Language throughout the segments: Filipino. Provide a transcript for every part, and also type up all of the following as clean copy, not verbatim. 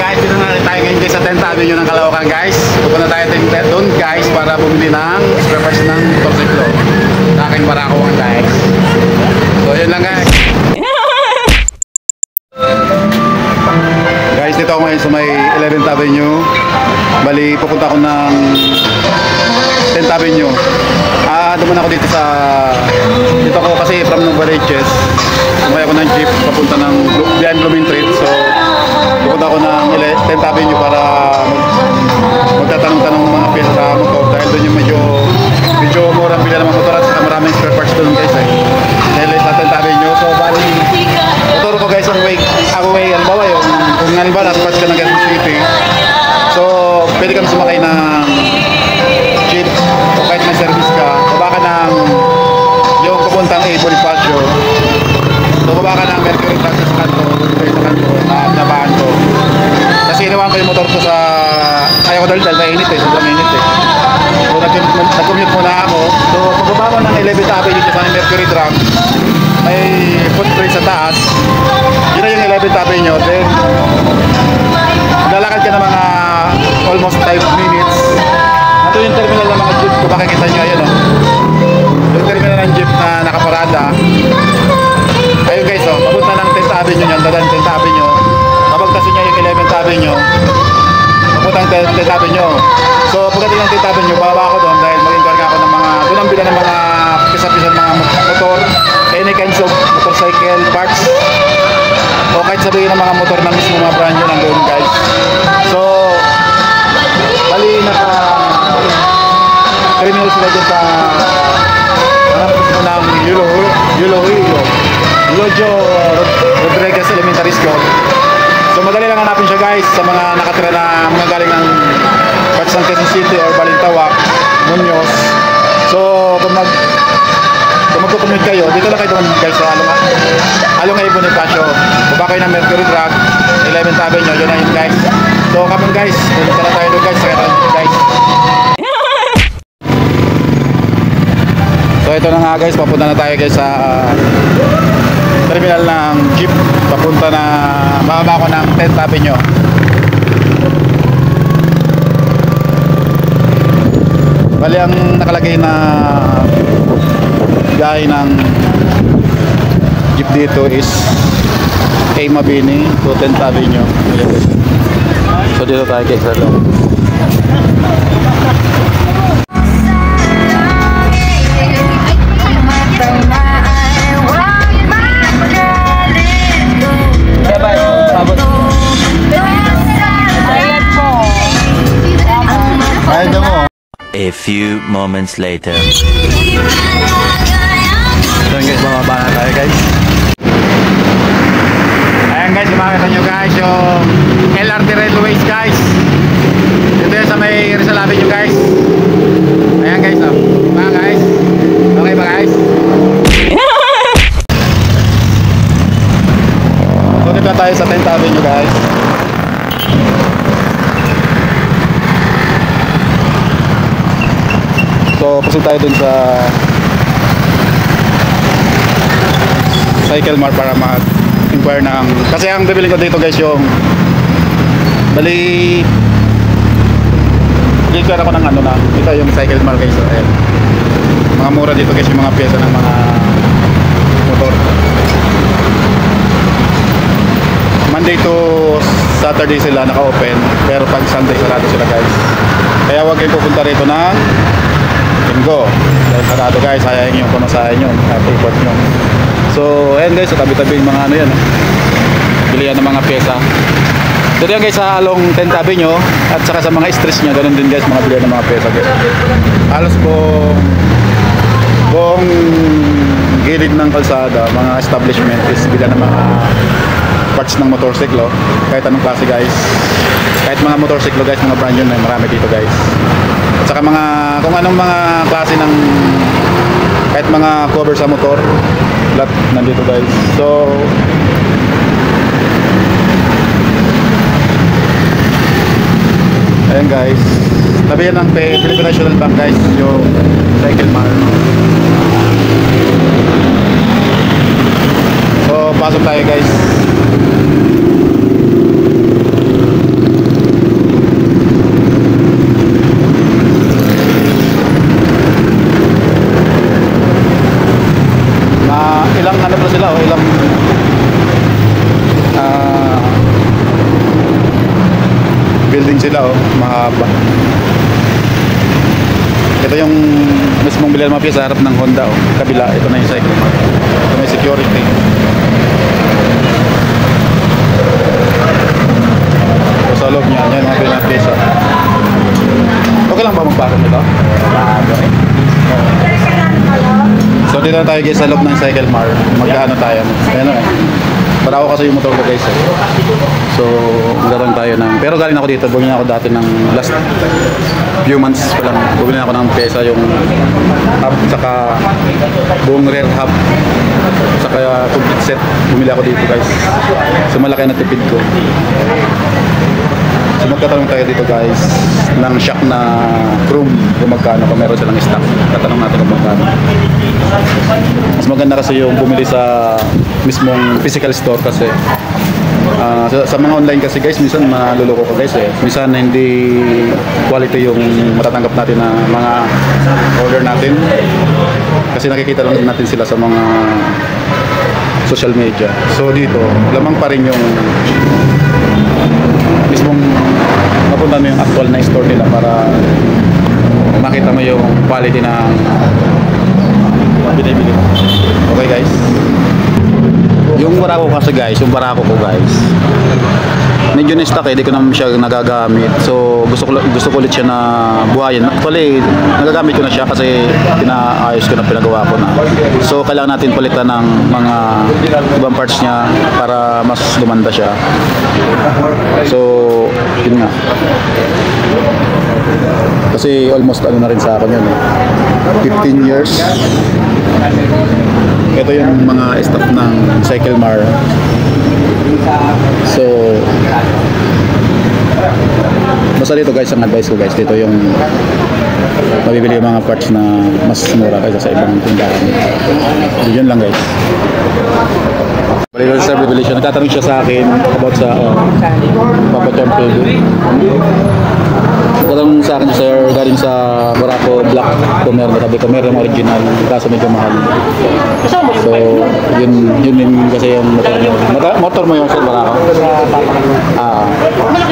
guys, dito na tayo ngayon guys sa 10th Avenue ng Caloocan guys. Pupunta tayo doon guys para bumili ng spare parts ng motorsiklo sa aking barakuan guys. So yun lang guys. Guys, dito ako ngayon sa may 11th Avenue. Bali, pupunta ako ng 10th Avenue. Duman ako dito ako kasi from Novaliches. Sumay ako ng jeep papunta ng behind Blooming Street. So pupunta ako ng 10th Avenue para magtatanong-tanong mga pyesa sa motor dahil doon yung medyo murang bila ng mga motor at saka maraming spare parts doon guys dahil sa 10th Avenue. So bali motor ko guys ang way halimbawa yung kung halimbawa nasa parts ka ng Quezon City, so pwede kami sumakay ng jeep o kahit may service ka, baba ka ng yung papuntang Bonifacio, so baba ka ng Mercury Truck sa kanto na nabaan ko kasi iniwan ko yung motor ko sa ayaw ko dahil mainit sobrang mainit so nag-commute muna ako. So pagbaba ko ng 11th Avenue sa Mercury Truck, may footbridge sa taas, yun na yung 11th Avenue. Then lalakad ka na mga almost 5 minutes. Ito yung terminal ng mga jeep kung makikita nyo, ayun yung terminal ng jeep na nakaparada. Ayun guys, papunta ng 10th Avenue yan, dadaan 10th Avenue, mabagtasin nyo yung 11th Avenue, papunta ng 10th Avenue. So pagdating ng 10th Avenue, bababa ako doon dahil mag-encarga ako ng mga, doon ang bila ng mga pisa-pisa ng mga motor, any kinds of motorcycle parts, o kahit sabihin ng mga motor na mismo mga brand nyo nandoon guys. So bali naka-criminal sila dyan sa mismo ng Eulogio Rodriguez Elementary School. So madali lang hanapin siya guys sa mga nakatira na mga galing ng parts ng Quezon City or Balintawak, Muñoz. So kung magko-commute kayo, dito lang kayo doon guys sa Along Bonifacio. Baba kayo ng Mercury Truck, 11th Avenue, yun na yun guys. So come on guys, punta na tayo doon guys, sa guys. So ito na nga guys, papunta na tayo guys sa terminal ng jeep, papunta na, bababa ko ng 10th Avenue. Bali ang nakalagay na gahe ng jeep dito is A Mabini to 10th Avenue. So dito tayo guys sa loob. A few moments later. So guys, bababa na tayo guys. Ayan guys, makikita nyo guys yung LRT Railways guys. Dito yun sa may Rizal Avenue guys. Ayan guys, mga guys, okay ba guys? So dito tayo sa 10th Avenue guys. So pasok tayo dun sa Cycle Mart para mag-inquire ng, kasi ang bibili ko dito guys yung bali inquire ako ng ano na ito yung Cycle Mart guys. So, ayan, mga mura dito guys yung mga pyesa ng mga motor. Monday to Saturday sila naka-open, pero pag Sunday sarado sila guys, kaya huwag kayong pupunta rito ng Linggo dahil sarado guys, sayang yung pamasahin nyo at ikot nyo. So ayan guys, sa tabi-tabi yung mga ano yan, bilihan ng mga pyesa. So yan guys sa along 10th Avenue at saka sa mga stress nya, ganun din guys mga bilihan ng mga pyesa guys. Halos buong gilid ng kalsada, mga establishment is bilihan ng mga parts ng motorsiklo, kahit anong klase guys, kahit mga motorsiklo guys, mga brand yun, marami dito guys. At saka mga kung anong mga klase ng kahit mga cover sa motor, lahat nandito guys. So ayan guys, tabi yan ng Philippine National Bank guys, yung Cycle Mart. So pasok tayo guys. welding sila, oh. Mahaba. Ito yung mismong bilhan mga piyesa sa harap ng Honda, oh. Kabila, ito na yung cycle mark. Ito may security. Ito sa loob niya, yan mga bilhan mga piyesa. Okay lang ba magpakot nito? So dito na tayo guys sa loob ng cycle mark. Magkaano tayo? Ayan o. Para ako kasi yung motor ko guys. So garon tayo ng... Pero galing ako dito. Bumili ako dati ng last few months pa lang. Bumili ako ng pyesa yung hub. Saka buong rear hub. Saka complete set. Bumili ako dito guys. So malaki na tipid ko. So magkatanong tayo dito guys ng shock na chrome kung magkano, kung meron silang stock. Tatanong natin kung magkano. Mas maganda kasi yung bumili sa mismong physical store kasi sa mga online kasi guys minsan maluloko ka guys eh. Minsan hindi quality yung matatanggap natin na mga order natin kasi nakikita lang natin sila sa mga social media. So dito lamang pa rin yung mismong mapunta mo yung actual na store nila para makita mo yung quality ng binibili mo. Okay guys, yung barako kasi guys, yung barako ko guys medyo na-stock eh, di ko naman siya nagagamit. So gusto ko ulit siya na buhayin. Actually nagagamit ko na siya kasi pinaayos ko na, pinagawa ko na. So kailangan natin palitan ng mga ibang parts niya para mas lumanda siya. So yun nga, kasi almost ano na rin sa akin yun eh, 15 years. Ito yung mga stock ng Cycle Mar. So basta dito guys, ang advice ko guys, dito yung mabibili yung mga parts na mas mura kaysa sa ibang tindahan. Yun lang guys. Bali sa bibili siya, nagtatanong siya sa akin about sa Papa Champion. Nagtatanong sa akin sir, galing sa Barako Black Comer, sabi ko meron yung original, kaso medyo mahal. So yun kasi yung motor mo yung sir Barako?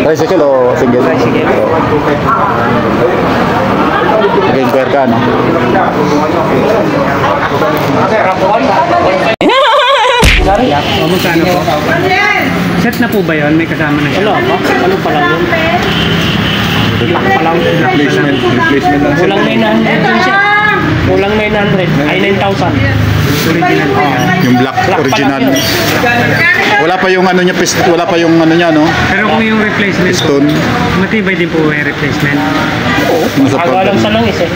Tricycle o single? Tricycle. Nag-inquire ka, no? Magkano po? Set na po ba yun? May kasama na siya? Wala pa. Ano pa lang yun? Replacement lang. Kulang 900 dun siya. Kulang 900. Ay 9,000. Original pa yan. Yung black original. Wala pa yung ano niya, wala pa yung ano niya, no? Pero kung yung replacement Piston. matibay din po yung replacement. Agalang sa langis eh.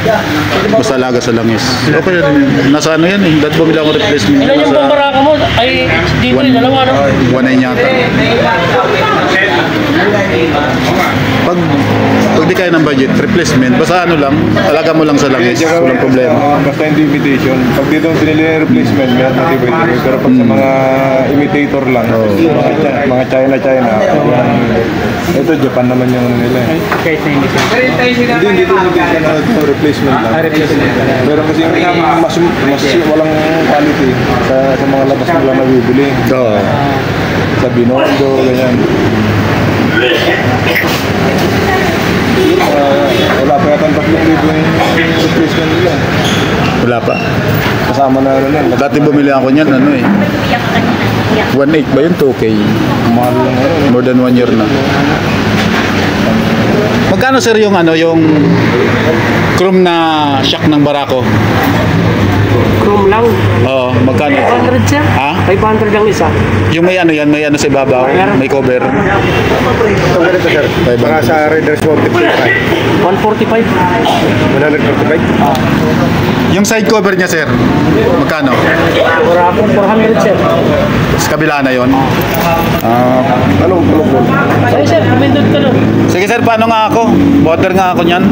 Basta alaga sa langis. Okay na rin yun. Nasa ano yan eh. Dati bumili akong replacement. Ilan yung Nasa pambaraka mo? Ay dito yung dalawa no? 1.9 yata. Pag di kaya ng budget, replacement, basta ano lang, alaga mo lang sa langis. Walang problema. Basta hindi imitation. Pag dito pinili yung replacement, may matibay din. Pero pag sa mga imitator lang, mga China, ito Japan naman yung ano nila. Kahit na hindi siya. Hindi dito imitation, ito replacement lang. Replacement. Pero kasi mas walang quality sa mga labas mo lang nabibili. Oo. Sa Binondo, ganyan. Wala pa yata ang 3,000 yung replacement nila. Wala pa. Kasama na ano yan. Dati bumili ako niyan, ano eh. 1.8 ba yun? 2K. Mahal lang ano. More than 1 year na. Magkano sir yung ano, yung chrome na shock ng Barako? Chrome lang. Oo, magkano? 500 sir? Ha? 500 lang isa. Yung may ano yan, may ano sa ibabaw, may cover. Ito ganito sir. Mga sa Raiders 155. 145. 145. Yung side cover niya sir, magkano? Barako 400 sir. Sa kabila na yon. Anong kulong? Ay sir, kumindot ka nun. Sige sir, paano nga ako? Water nga ako niyan.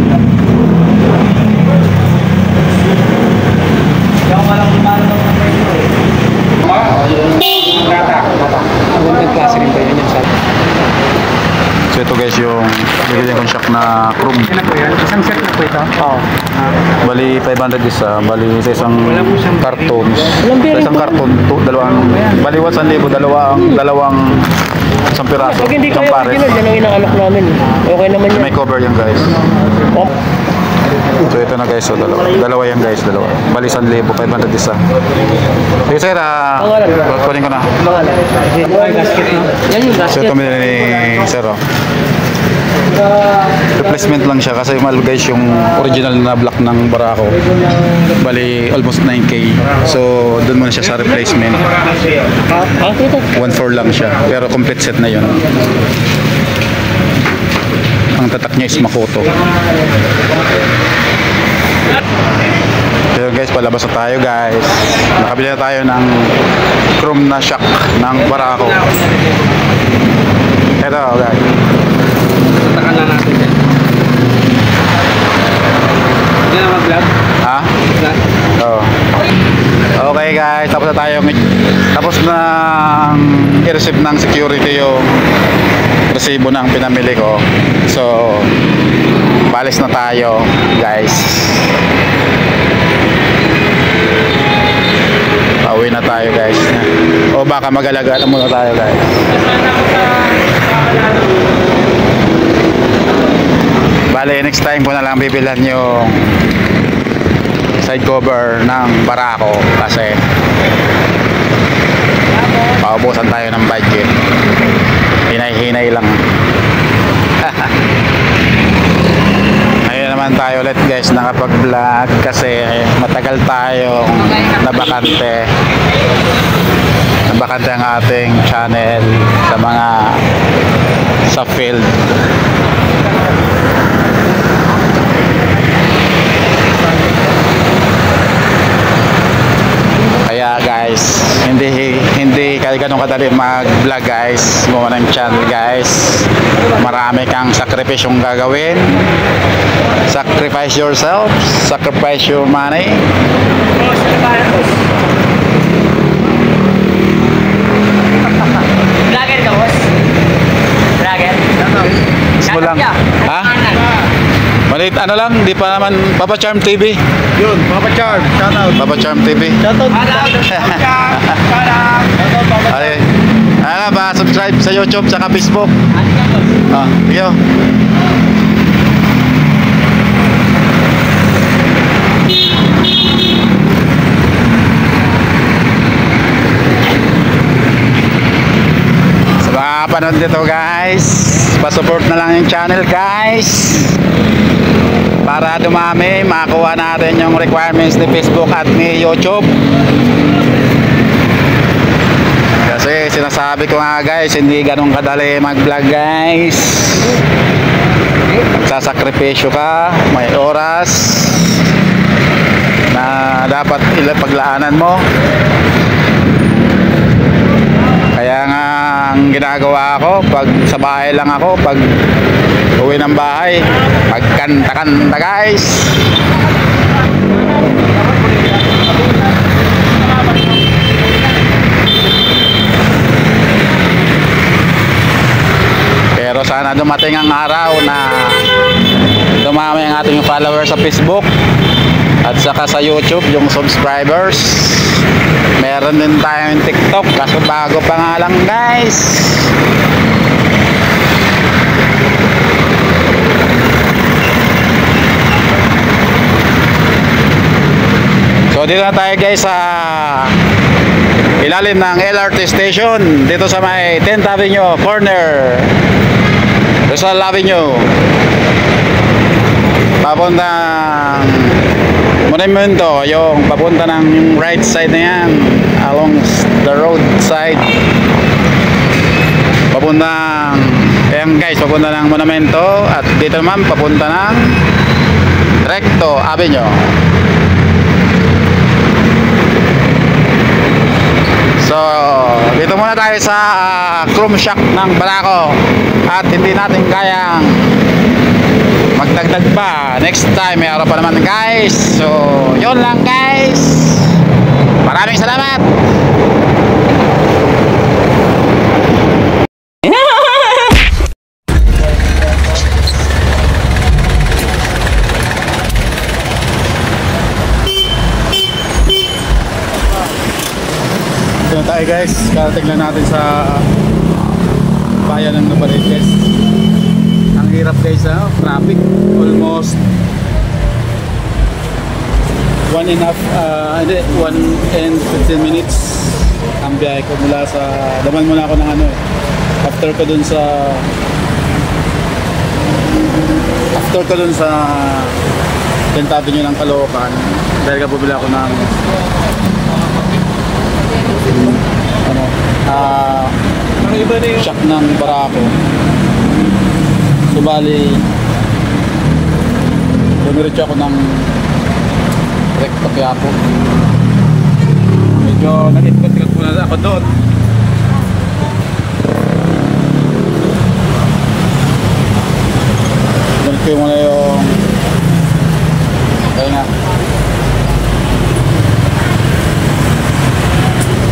Magandang klase rin ba yun yung set? So ito guys yung bigyan kong shock na chrome. Yan na po yan. Isang set na po ito? Oo. Bali 500 isa, bali sa isang Wala po siyang carton. Walang Sa isang carton, dalawang, bali 1,000, dalawang Isang piraso. Pag hindi Isang kayo pares. original, yan ang inaalok namin. Okay naman yan. May cover yan guys. Oh, So ito na guys, so dalawa. Dalawa yan guys, dalawa. Bali 1,500 isa. Sige sir, kunin ko na. pangalan. Gasket na. Yan yung So gasket. ito ni sir oh. Replacement lang siya kasi mahal guys yung original na block ng Barako. Bali almost 9K. So doon muna siya sa replacement. Ito. 1.4 lang siya. Pero complete set na yun. Ang tatak niya is Makoto. So guys, palabas na tayo guys. Nakabili na tayo ng chrome na shock ng Barako. Ito guys. Takan na natin yan. Hindi na mag-vlog? Ha? Vlog? Oo. Okay guys, tapos na i-receive ng security yung resibo ng pinamili ko. So balis na tayo guys. Pauwi na tayo guys. O baka mag-alaga muna tayo guys. Bale, next time ko na lang bibilhan yung side cover ng Barako kasi paubusan tayo ng budget. Hinay-hinay lang. Ngayon naman tayo ulit guys nakapag-vlog kasi matagal tayong nabakante. Nabakante ang ating channel sa field. Kaya guys, hindi kayo ganun kadali mag-vlog guys. Gumawa ng channel guys. Marami kang sakripisyong gagawin. Sacrifice yourself, sacrifice your money. Vlogger ka, boss? Vlogger? Gusto mo lang. Ha? Malit ano lang, di pa naman Papa Charm TV. Yun, Papa Charm, shout out. Papa Charm TV. Ay, ba subscribe sa YouTube saka Facebook. Yo. Sa mga panood dito guys, pa-support na lang yung channel guys. Para dumami, makakuha natin yung requirements ni Facebook at ni YouTube. Kasi sinasabi ko nga guys, hindi ganun kadali mag-vlog guys. Magsasakripisyo ka, may oras na dapat paglaanan mo. Kaya nga ang ginagawa ko, pag sa bahay lang ako, pag uwi ng bahay, magkanta-kanta guys. Pero sana dumating ang araw na dumami ang ating followers sa Facebook at saka sa YouTube yung subscribers. Meron din tayong TikTok kaso bago pa nga lang guys. So dito na tayo guys sa ilalim ng LRT station dito sa may 10th Avenue corner Rizal Avenue papuntang Monumento, yung papunta ng right side na yan along the road side papuntang ayan guys, papunta ng Monumento at dito naman papunta ng Recto Avenue. So, dito muna tayo sa chrome shock ng Barako at hindi natin kayang magdagdag pa. Next time, may araw pa naman guys. So, yun lang guys. Maraming salamat. Ito na tayo guys, karating lang natin sa bayan ng Novaliches. Ang hirap guys, traffic. Almost 1 and 15 minutes ang biyahe ko mula sa, daman muna ako ng ano eh. After ko dun sa 10th Avenue ng Caloocan, dahil ka bumili ako ng shock ng Barako. So bali dumiretso ako ng Recto Quiapo. Medyo nag-ikot-ikot muna ako doon. Ganit ko muna yung kaya nga.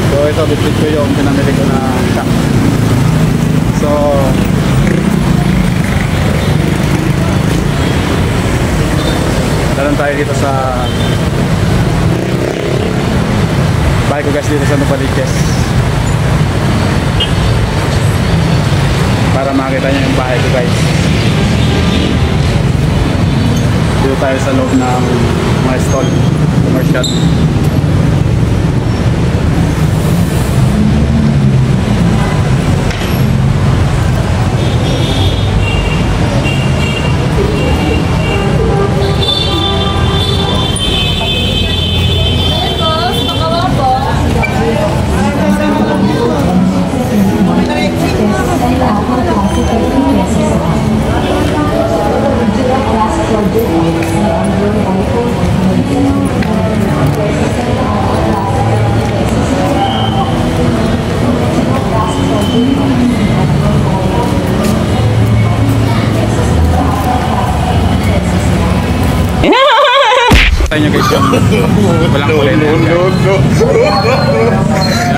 So ito, bitbit ko yung pinamili ko na shock. So dalan tayo dito sa bahay ko guys, dito sa Novaliches, para makita nyo yung bahay ko guys. Dito tayo sa loob ng mga stall commercial. Tayo nyo guys yung walang kulay na yan guys.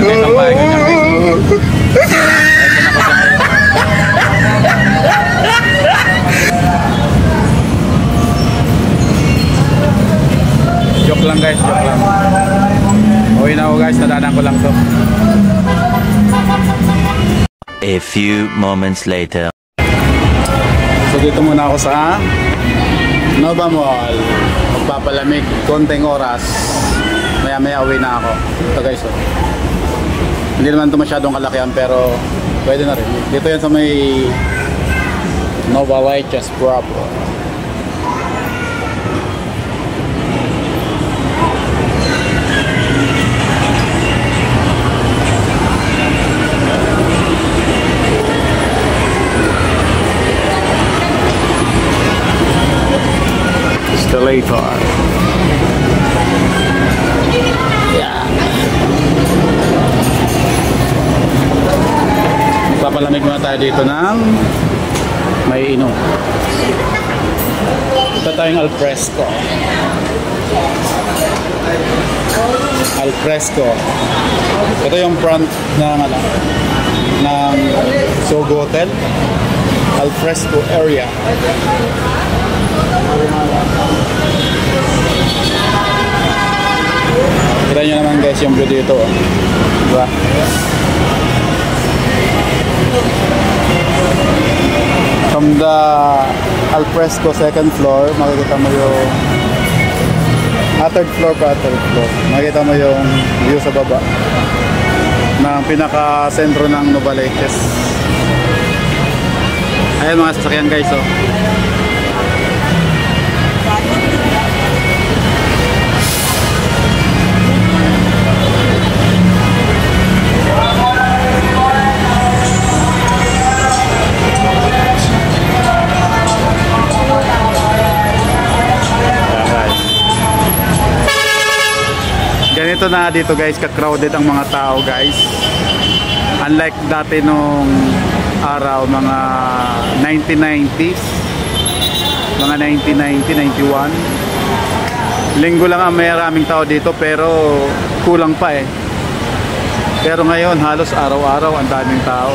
Yan guys ang bahay ko dyan guys. Joke lang guys, joke lang. Uwi na ako guys, nadaanan ko lang to. A few moments later. So dito muna ako sa Nova Mall. Magpapalamig konting oras. Maya maya uwi na ako. Ito guys, oh. Hindi naman ito masyadong kalakihan pero pwede na rin. Dito yan sa may Novaliches proper. Later. Yeah. Papalamig muna tayo dito ng may inom. Ito tayong alfresco. Alfresco. Ito yung front ng ng Sogo Hotel. Alfresco area. Kita nyo naman guys yung view dito, oh. Diba? From the Alfresco second floor, makikita mo yung third floor pa, third floor. Makikita mo yung view sa baba ng pinaka-sentro ng Novaliches. Ayan mga sasakyan guys, oh. Ganito na dito guys, ka-crowded ang mga tao guys. Unlike dati nung araw, mga 1990s, mga 1990, 91. Linggo lang ang maraming tao dito pero kulang pa eh. Pero ngayon halos araw-araw ang daming tao.